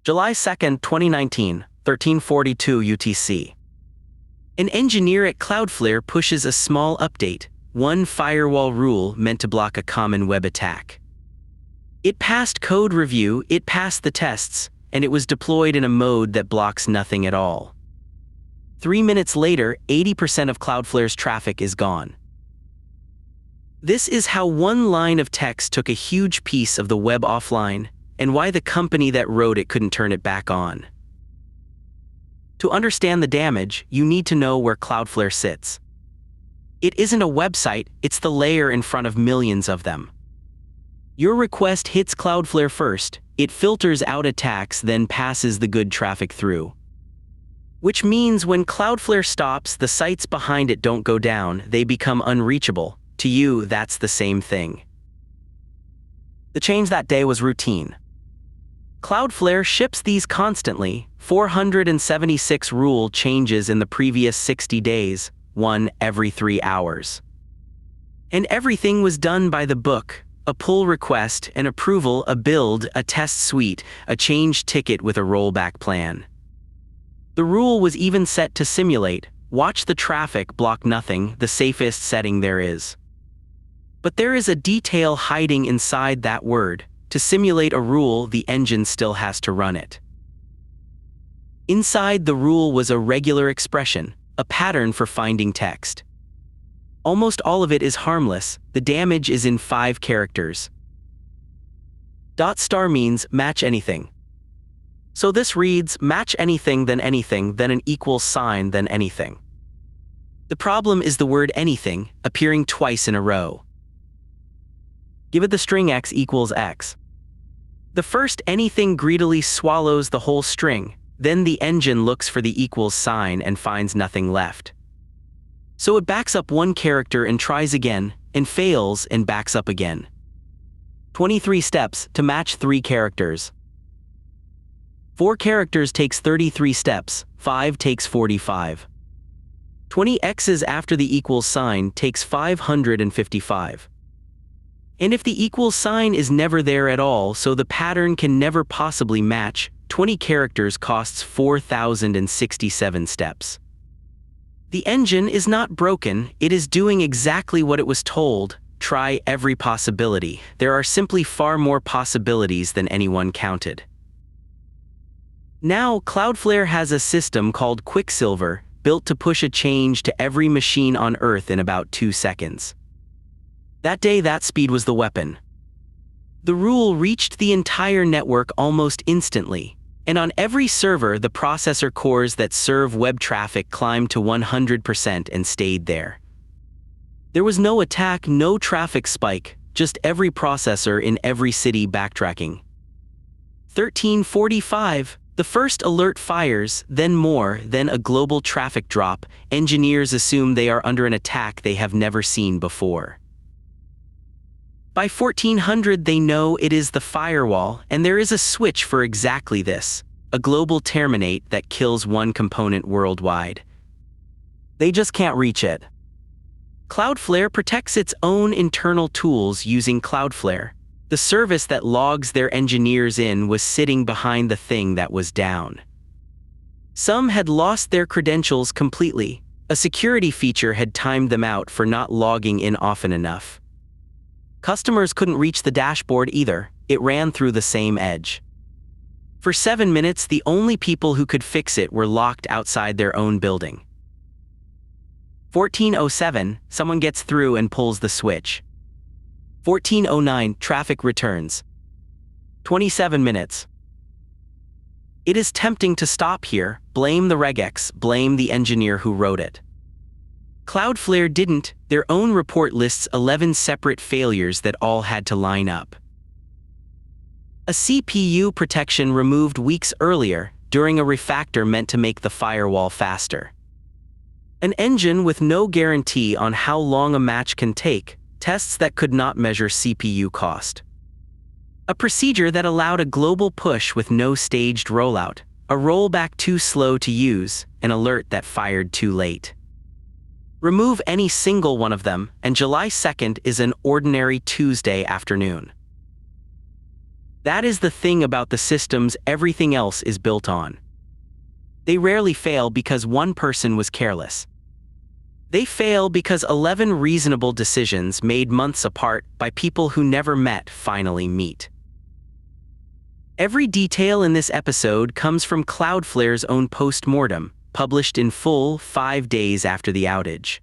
July 2, 2019, 13:42 UTC. An engineer at Cloudflare pushes a small update, one firewall rule meant to block a common web attack. It passed code review, it passed the tests, and it was deployed in a mode that blocks nothing at all. 3 minutes later, 80% of Cloudflare's traffic is gone. This is how one line of text took a huge piece of the web offline, and why the company that wrote it couldn't turn it back on. To understand the damage, you need to know where Cloudflare sits. It isn't a website, it's the layer in front of millions of them. Your request hits Cloudflare first, it filters out attacks, then passes the good traffic through. Which means when Cloudflare stops, the sites behind it don't go down, they become unreachable. To you, that's the same thing. The change that day was routine. Cloudflare ships these constantly, 476 rule changes in the previous 60 days, one every 3 hours. And everything was done by the book, a pull request, an approval, a build, a test suite, a change ticket with a rollback plan. The rule was even set to simulate, watch the traffic, block nothing, the safest setting there is. But there is a detail hiding inside that word. To simulate a rule, the engine still has to run it. Inside the rule was a regular expression, a pattern for finding text. Almost all of it is harmless, the damage is in 5 characters. $* means match anything. So this reads, match anything, then an equals sign, then anything. The problem is the word anything, appearing twice in a row. Give it the string x equals x. The first anything greedily swallows the whole string, then the engine looks for the equals sign and finds nothing left. So it backs up 1 character and tries again, and fails and backs up again. 23 steps to match 3 characters. 4 characters takes 33 steps, 5 takes 45. 20 x's after the equals sign takes 555. And if the equals sign is never there at all, so the pattern can never possibly match, 20 characters costs 4,067 steps. The engine is not broken, it is doing exactly what it was told, try every possibility. There are simply far more possibilities than anyone counted. Now, Cloudflare has a system called Quicksilver, built to push a change to every machine on Earth in about 2 seconds. That day, that speed was the weapon. The rule reached the entire network almost instantly, and on every server, the processor cores that serve web traffic climbed to 100% and stayed there. There was no attack, no traffic spike, just every processor in every city backtracking. 13:45, the first alert fires, then more, then a global traffic drop. Engineers assume they are under an attack they have never seen before. By 1400 they know it is the firewall, and there is a switch for exactly this, a global terminate that kills 1 component worldwide. They just can't reach it. Cloudflare protects its own internal tools using Cloudflare. The service that logs their engineers in was sitting behind the thing that was down. Some had lost their credentials completely. A security feature had timed them out for not logging in often enough. Customers couldn't reach the dashboard either, it ran through the same edge. For 7 minutes, the only people who could fix it were locked outside their own building. 14:07, someone gets through and pulls the switch. 14:09, traffic returns. 27 minutes. It is tempting to stop here, blame the regex, blame the engineer who wrote it. Cloudflare didn't, their own report lists 11 separate failures that all had to line up. A CPU protection removed weeks earlier, during a refactor meant to make the firewall faster. An engine with no guarantee on how long a match can take, tests that could not measure CPU cost. A procedure that allowed a global push with no staged rollout, a rollback too slow to use, an alert that fired too late. Remove any single one of them, and July 2nd is an ordinary Tuesday afternoon. That is the thing about the systems everything else is built on. They rarely fail because one person was careless. They fail because 11 reasonable decisions made months apart by people who never met finally meet. Every detail in this episode comes from Cloudflare's own postmortem, published in full 5 days after the outage.